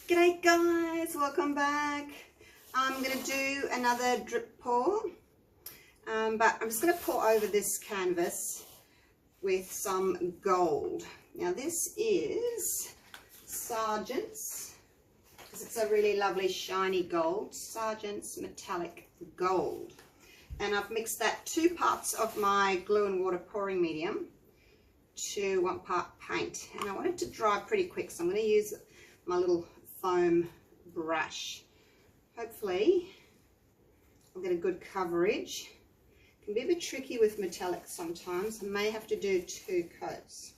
G'day guys, welcome back. I'm going to do another drip pour, but I'm just going to pour over this canvas with some gold. Now this is Sargent's, because it's a really lovely shiny gold, Sargent's metallic gold. And I've mixed that 2 parts of my glue and water pouring medium to 1 part paint. And I want it to dry pretty quick, so I'm going to use my little foam brush. Hopefully I'll get a good coverage. It can be a bit tricky with metallic sometimes. I may have to do 2 coats,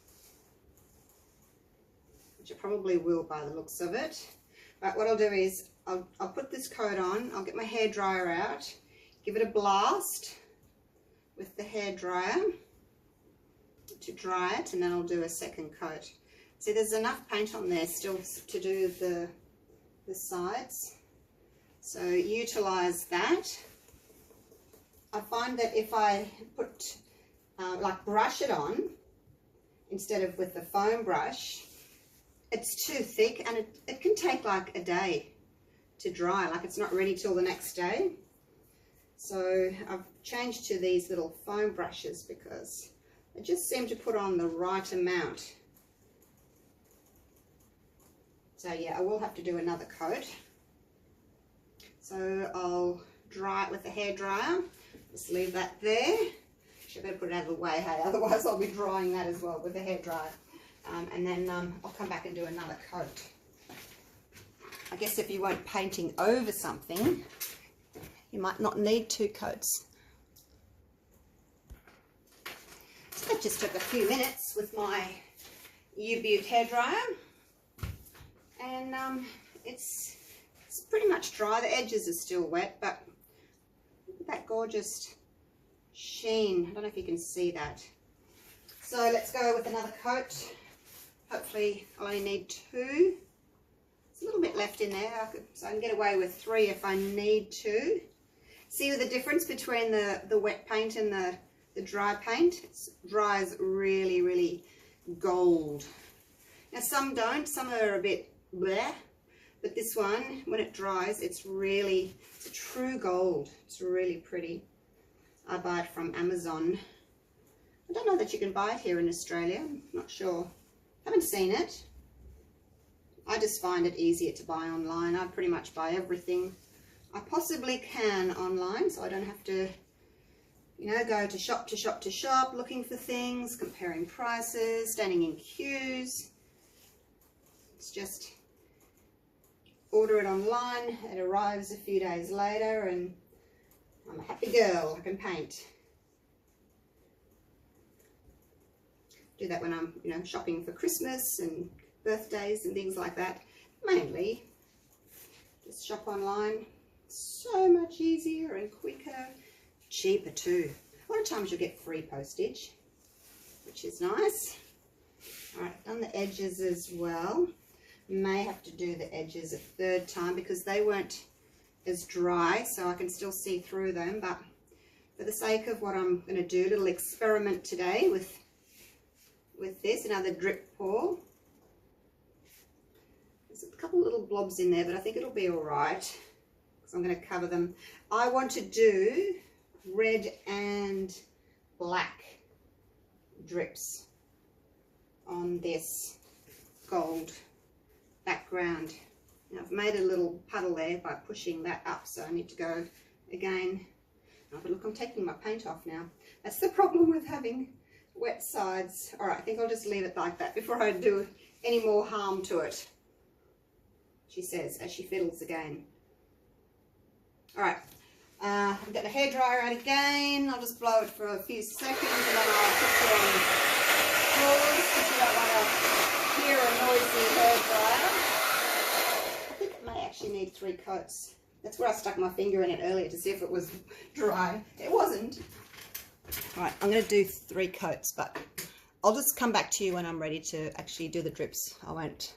which I probably will by the looks of it. But what I'll do is I'll put this coat on, I'll get my hairdryer out, give it a blast with the hairdryer to dry it, and then I'll do a second coat. See, there's enough paint on there still to do the sides, so utilize that. I find that if I put like brush it on instead of with the foam brush, it's too thick and it can take like a day to dry, like it's not ready till the next day. So I've changed to these little foam brushes because they just seem to put on the right amount. So yeah, I will have to do another coat. So I'll dry it with the hairdryer. Just leave that there. Should better put it out of the way, hey? Otherwise I'll be drying that as well with the hairdryer. And then I'll come back and do another coat. I guess if you weren't painting over something, you might not need 2 coats. So that just took a few minutes with my U-Butte hairdryer. And it's pretty much dry. The edges are still wet, but look at that gorgeous sheen. I don't know if you can see that. So let's go with another coat. Hopefully I'll only need 2. There's a little bit left in there, so I can get away with 3 if I need to. See the difference between the wet paint and the dry paint? It dries really, really gold. Now some don't, some are a bit bleh, but this one, when it dries, it's a true gold. It's really pretty. I buy it from Amazon. I don't know that you can buy it here in Australia. I'm not sure. Haven't seen it. I just find it easier to buy online. I pretty much buy everything I possibly can online, so I don't have to, you know, go to shop to shop to shop looking for things, comparing prices, standing in queues. It's just order it online, it arrives a few days later, and I'm a happy girl. I can paint. Do that when I'm, you know, shopping for Christmas and birthdays and things like that. Mainly just shop online. So much easier and quicker, cheaper too. A lot of times you'll get free postage, which is nice. All right, done the edges as well. May have to do the edges a 3rd time because they weren't as dry, so I can still see through them. But for the sake of what I'm going to do, a little experiment today with this, another drip pour. There's a couple little blobs in there, but I think it'll be all right because I'm going to cover them. I want to do red and black drips on this gold background. Now I've made a little puddle there by pushing that up, so I need to go again. Oh, but look, I'm taking my paint off now. That's the problem with having wet sides. All right, I think I'll just leave it like that before I do any more harm to it, she says as she fiddles again. All right, I've got the hairdryer out again. I'll just blow it for a few seconds and then I'll put it on pause because you don't want to hear a noisy hairdryer. I think it may actually need 3 coats. That's where I stuck my finger in it earlier to see if it was dry. It wasn't. All right, I'm going to do 3 coats, but I'll just come back to you when I'm ready to actually do the drips. I won't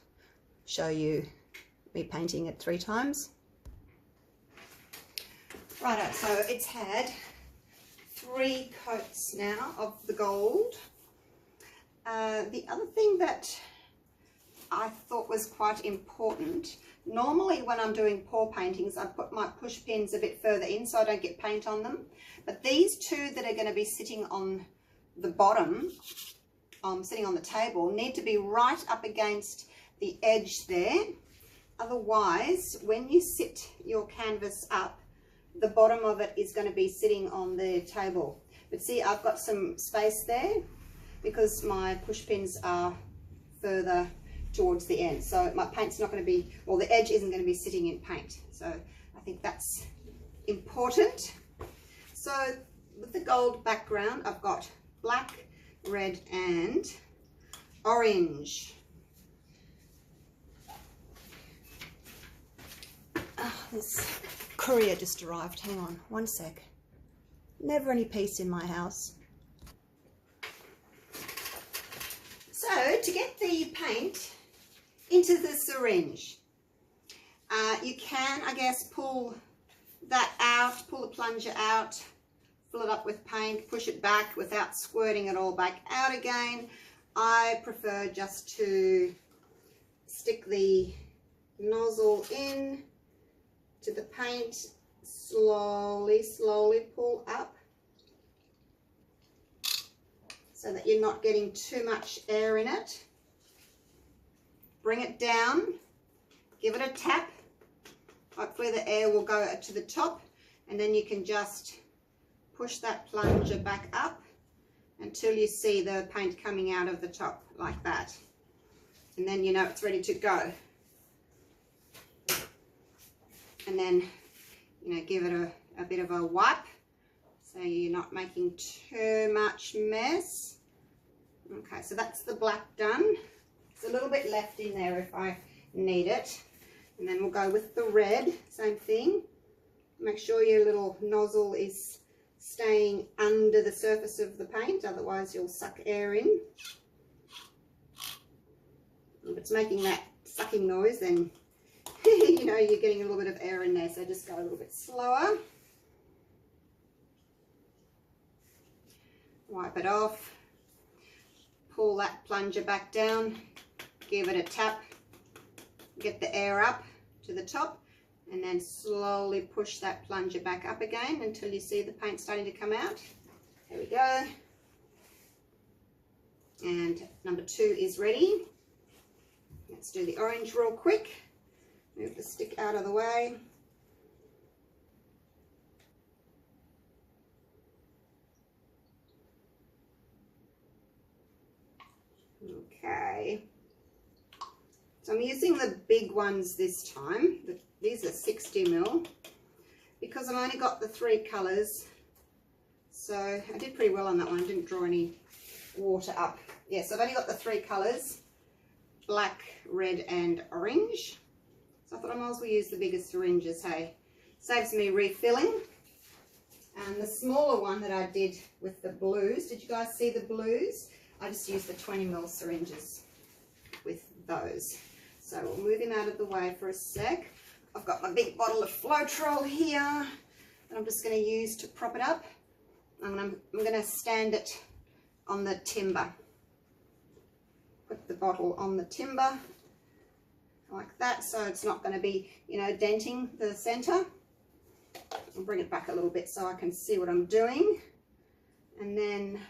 show you me painting it 3 times. Righto, so it's had 3 coats now of the gold. The other thing that I thought was quite important. Normally when I'm doing pour paintings, I put my push pins a bit further in so I don't get paint on them. But these two that are going to be sitting on the bottom, sitting on the table, need to be right up against the edge there. Otherwise, when you sit your canvas up, the bottom of it is going to be sitting on the table. But see, I've got some space there because my push pins are further towards the end, so my paint's not going to be, well, the edge isn't going to be sitting in paint, so I think that's important. So with the gold background, I've got black, red and orange. This courier just arrived. Hang on one sec. Never any peace in my house. So to get the paint into the syringe, you can, I guess, pull that out, pull the plunger out, fill it up with paint, push it back without squirting it all back out again. I prefer just to stick the nozzle in to the paint, slowly pull up so that you're not getting too much air in it. Bring it down, give it a tap. Hopefully the air will go to the top, and then you can just push that plunger back up until you see the paint coming out of the top like that. And then you know it's ready to go. And then, you know, give it a bit of a wipe so you're not making too much mess. Okay, so that's the black done. There's a little bit left in there if I need it. And then we'll go with the red, same thing. Make sure your little nozzle is staying under the surface of the paint, otherwise you'll suck air in. If it's making that sucking noise, then you know you're getting a little bit of air in there, so just go a little bit slower. Wipe it off. Pull that plunger back down, give it a tap, get the air up to the top, and then slowly push that plunger back up again until you see the paint starting to come out. There we go. And number 2 is ready. Let's do the orange real quick. Move the stick out of the way. Okay, so I'm using the big ones this time. These are 60 ml because I've only got the 3 colours. So I did pretty well on that one. I didn't draw any water up. Yes, I've only got the 3 colours, black, red and orange. So I thought I might as well use the bigger syringes, hey. Saves me refilling. And the smaller one that I did with the blues, did you guys see the blues? I just used the 20 ml syringes with those. So we'll move him out of the way for a sec. I've got my big bottle of Floetrol here that I'm just going to use to prop it up. I'm going to stand it on the timber. Put the bottle on the timber like that, so it's not going to be, you know, denting the center. I'll bring it back a little bit so I can see what I'm doing, and then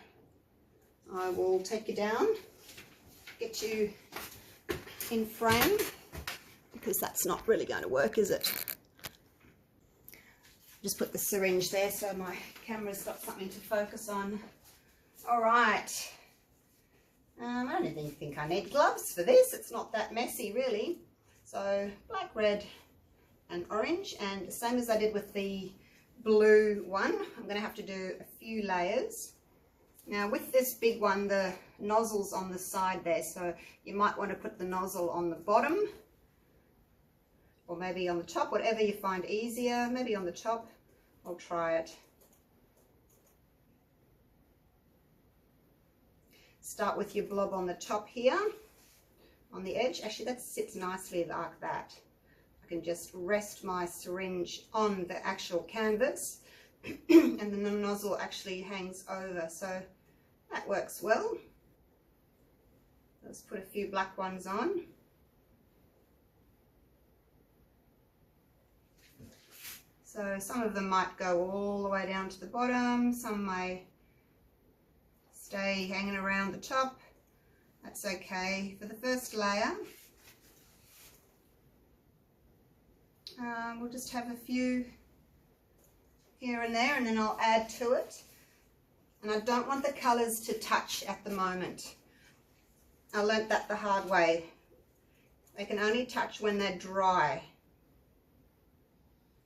I will take you down, get you in frame, because that's not really going to work, is it? Just put the syringe there so my camera's got something to focus on. All right. I don't even think I need gloves for this. It's not that messy, really. So black, red and orange, and the same as I did with the blue one, I'm going to have to do a few layers. Now with this big one, the nozzle's on the side there, so you might want to put the nozzle on the bottom or maybe on the top, whatever you find easier. Maybe on the top. I'll try it. Start with your blob on the top here, on the edge. Actually, that sits nicely like that. I can just rest my syringe on the actual canvas and then the nozzle actually hangs over, so that works well. Let's put a few black ones on. So some of them might go all the way down to the bottom, some may stay hanging around the top. That's okay. For the first layer, we'll just have a few here and there, and then I'll add to it. And I don't want the colours to touch at the moment. I learnt that the hard way. They can only touch when they're dry.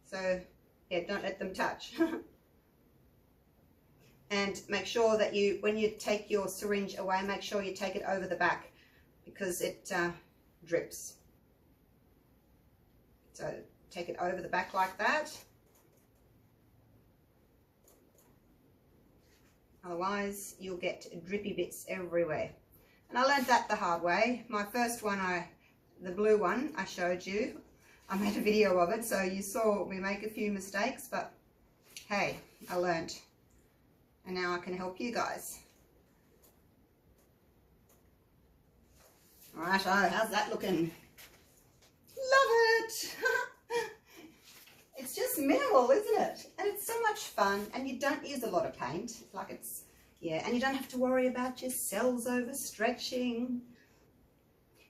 So yeah, don't let them touch. And make sure that when you take your syringe away, make sure you take it over the back, because it drips. So take it over the back like that. Otherwise you'll get drippy bits everywhere. And I learned that the hard way. My first one, the blue one I showed you, I made a video of it, so you saw me make a few mistakes, but hey, I learned. And now I can help you guys. Alright, how's that looking? Love it! It's just minimal, isn't it? And it's so much fun, and you don't use a lot of paint. Like it's, yeah, and you don't have to worry about your cells overstretching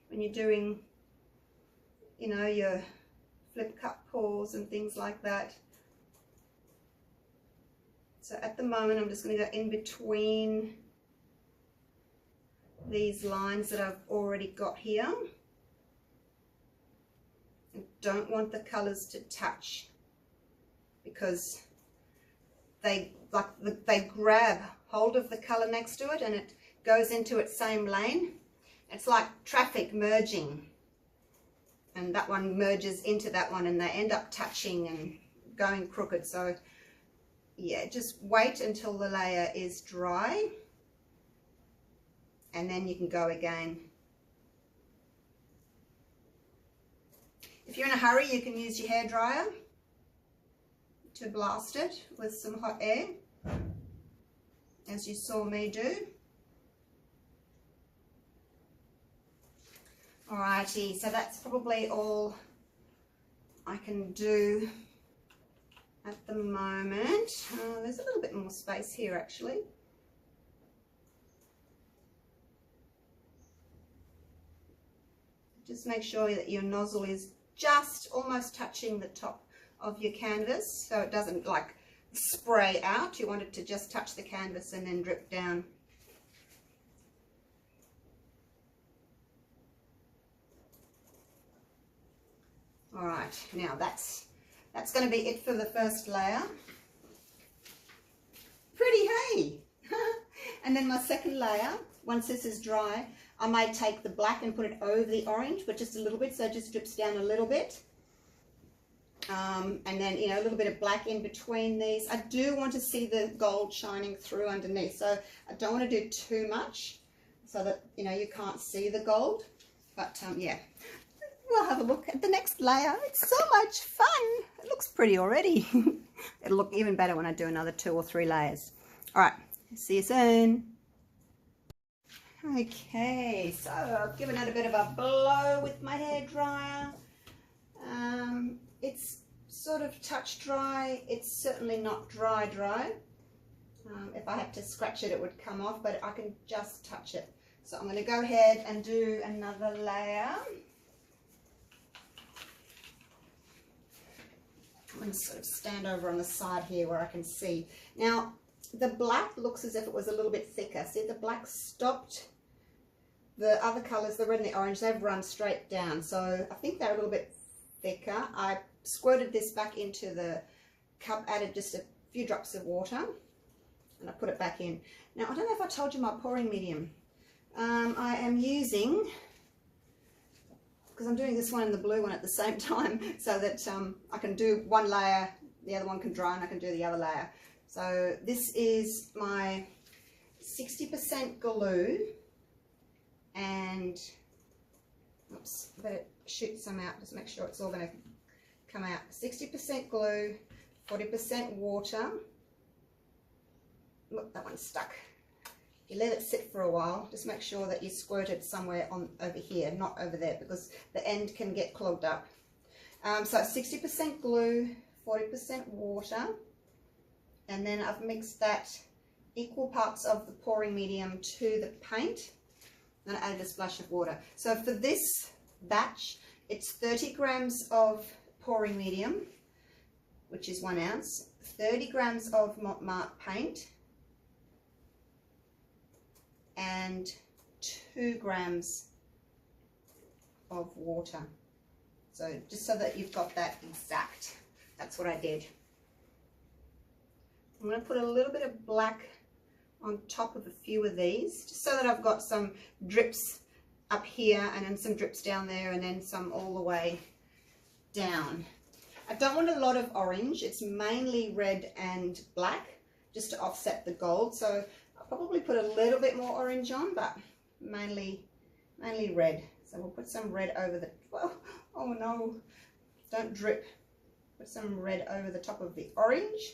when you're doing, you know, your flip cup pours and things like that. So at the moment, I'm just going to go in between these lines that I've already got here. I don't want the colours to touch, because they grab hold of the colour next to it and it goes into its same lane. It's like traffic merging, and that one merges into that one and they end up touching and going crooked. So yeah, just wait until the layer is dry and then you can go again. If you're in a hurry, you can use your hairdryer to blast it with some hot air, as you saw me do. Alrighty, so that's probably all I can do at the moment. There's a little bit more space here actually. Just make sure that your nozzle is just almost touching the top of your canvas, so it doesn't like spray out. You want it to just touch the canvas and then drip down. All right, now that's going to be it for the first layer. Pretty, hey? And then my second layer, once this is dry, I might take the black and put it over the orange, but just a little bit, so it just drips down a little bit. And then, you know, a little bit of black in between these. I do want to see the gold shining through underneath, so I don't want to do too much so that, you know, you can't see the gold. But yeah, we'll have a look at the next layer. It's so much fun. It looks pretty already. It'll look even better when I do another 2 or 3 layers. All right, see you soon. Okay, so I've given it a bit of a blow with my hairdryer. It's sort of touch dry. It's certainly not dry. If I had to scratch it, it would come off, but I can just touch it. So I'm going to go ahead and do another layer. I'm going to sort of stand over on the side here where I can see. Now, the black looks as if it was a little bit thicker. See, the black stopped. The other colours, the red and the orange, they've run straight down. So I think they're a little bit thicker. I squirted this back into the cup, added just a few drops of water, and I put it back in. Now, I don't know if I told you my pouring medium. I am using, because I'm doing this one and the blue one at the same time, so that I can do one layer, the other one can dry, and I can do the other layer. So this is my 60% glue, and oops, I better shoot some out, just make sure it's all going to come out. 60% glue, 40% water. Look, that one's stuck. You let it sit for a while, just make sure that you squirt it somewhere on over here, not over there, because the end can get clogged up. So 60% glue, 40% water, and then I've mixed that equal parts of the pouring medium to the paint, and I added a splash of water. So for this batch, it's 30 grams of pouring medium, which is 1 ounce, 30 grams of Mont Marte paint, and 2 grams of water. So just so that you've got that exact, that's what I did. I'm going to put a little bit of black on top of a few of these, just so that I've got some drips up here and then some drips down there and then some all the way down. I don't want a lot of orange, it's mainly red and black, just to offset the gold. So I'll probably put a little bit more orange on, but mainly red. So we'll put some red over the, well, oh no, don't drip. Put some red over the top of the orange.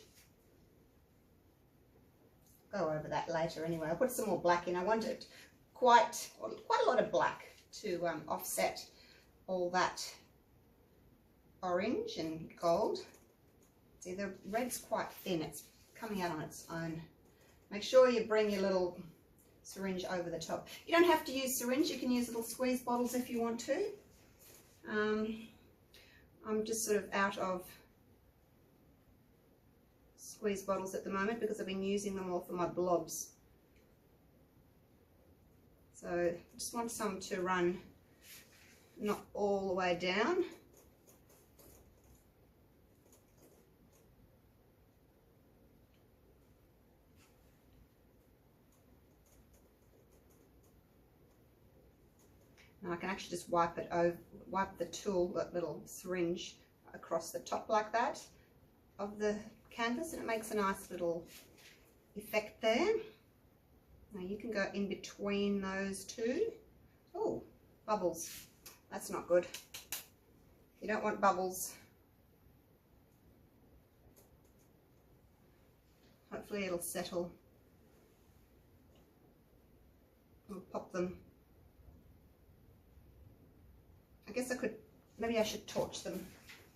Go over that later anyway. I'll put some more black in. I wanted quite a lot of black to offset all that orange and gold. See, the red's quite thin. It's coming out on its own. Make sure you bring your little syringe over the top. You don't have to use syringe. You can use little squeeze bottles if you want to. I'm just sort of out of squeeze bottles at the moment because I've been using them all for my blobs. So I just want some to run not all the way down. And I can actually just wipe it over, wipe the tool, that little syringe, across the top like that of the canvas, and it makes a nice little effect there. Now you can go in between those two. Oh, bubbles. That's not good. You don't want bubbles. Hopefully it'll settle. I'll pop them. I guess I could, maybe I should torch them.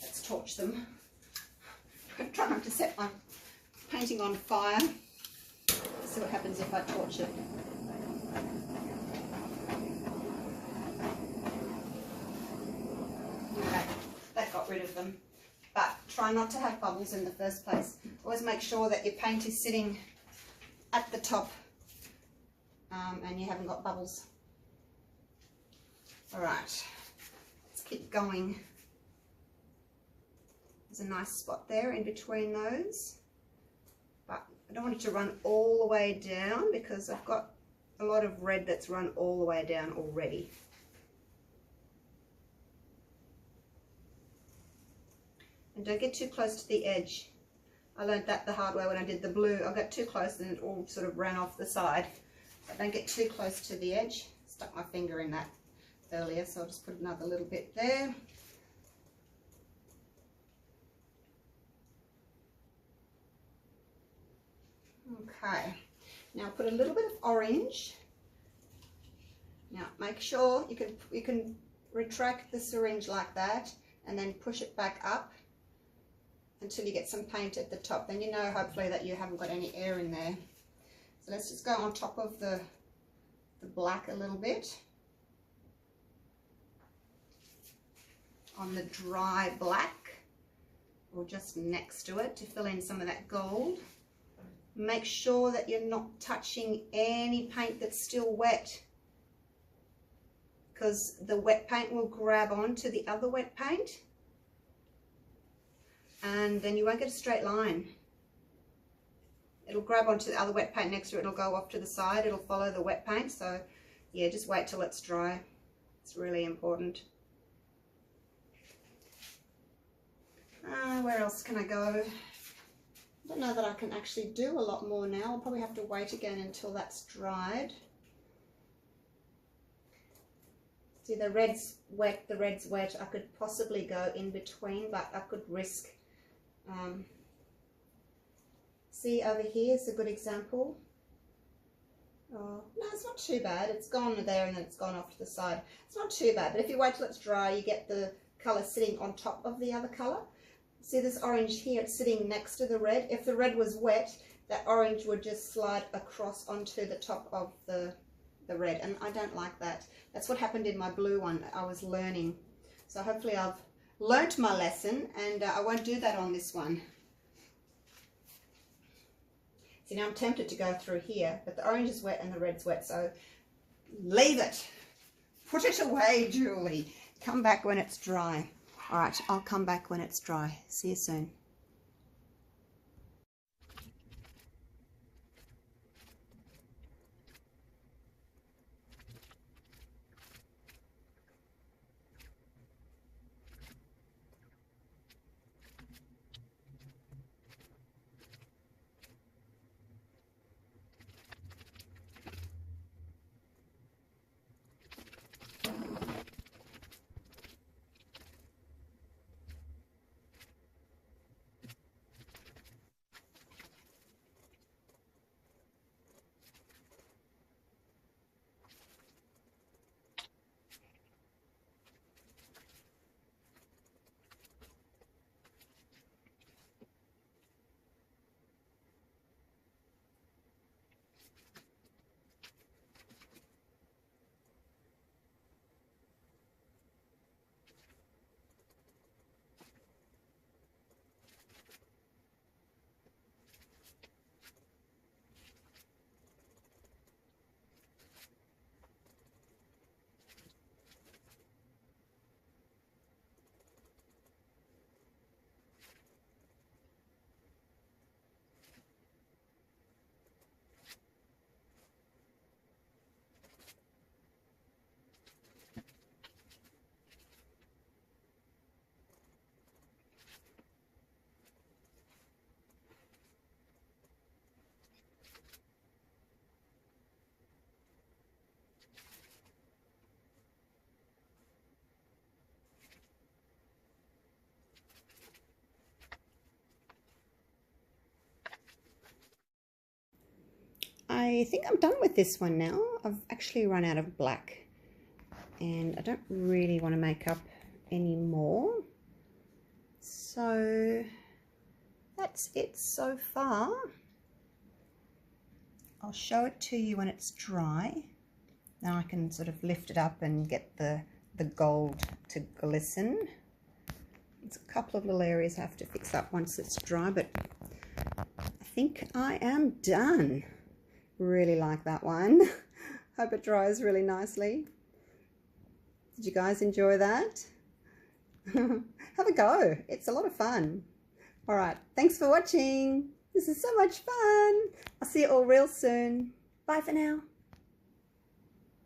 Let's torch them. Try not to set my painting on fire. Let's see what happens if I torch it. Okay, that got rid of them. But try not to have bubbles in the first place. Always make sure that your paint is sitting at the top and you haven't got bubbles. All right, let's keep going. There's a nice spot there in between those, but I don't want it to run all the way down because I've got a lot of red that's run all the way down already. And don't get too close to the edge. I learned that the hard way when I did the blue. I got too close and it all sort of ran off the side. But don't get too close to the edge. Stuck my finger in that earlier, so I'll just put another little bit there. Okay, now put a little bit of orange. Now make sure you can retract the syringe like that and then push it back up until you get some paint at the top. Then you know hopefully that you haven't got any air in there. So let's just go on top of the black a little bit. On the dry black, or just next to it to fill in some of that gold. Make sure that you're not touching any paint that's still wet, because the wet paint will grab onto the other wet paint and then you won't get a straight line. It'll grab onto the other wet paint next to it, it'll go off to the side, it'll follow the wet paint. So yeah, just wait till it's dry. It's really important. Where else can I go? I don't know that I can actually do a lot more now. I'll probably have to wait again until that's dried. See, the red's wet, I could possibly go in between, but I could risk. See over here is a good example. Oh, no, it's not too bad. It's gone there and then it's gone off to the side. It's not too bad, but if you wait till it's dry, you get the colour sitting on top of the other colour. See this orange here, it's sitting next to the red. If the red was wet, that orange would just slide across onto the top of the red, and I don't like that. That's what happened in my blue one. I was learning. So hopefully I've learnt my lesson, and I won't do that on this one. See, now I'm tempted to go through here, but the orange is wet and the red's wet, so leave it. Put it away, Julie. Come back when it's dry. All right, I'll come back when it's dry. See you soon. I think I'm done with this one now. I've actually run out of black, and I don't really want to make up any more. So that's it so far. I'll show it to you when it's dry. Now I can sort of lift it up and get the gold to glisten. There's a couple of little areas I have to fix up once it's dry, but I think I am done. Really like that one. Hope it dries really nicely. Did you guys enjoy that? Have a go. It's a lot of fun. All right. Thanks for watching. This is so much fun. I'll see you all real soon. Bye for now.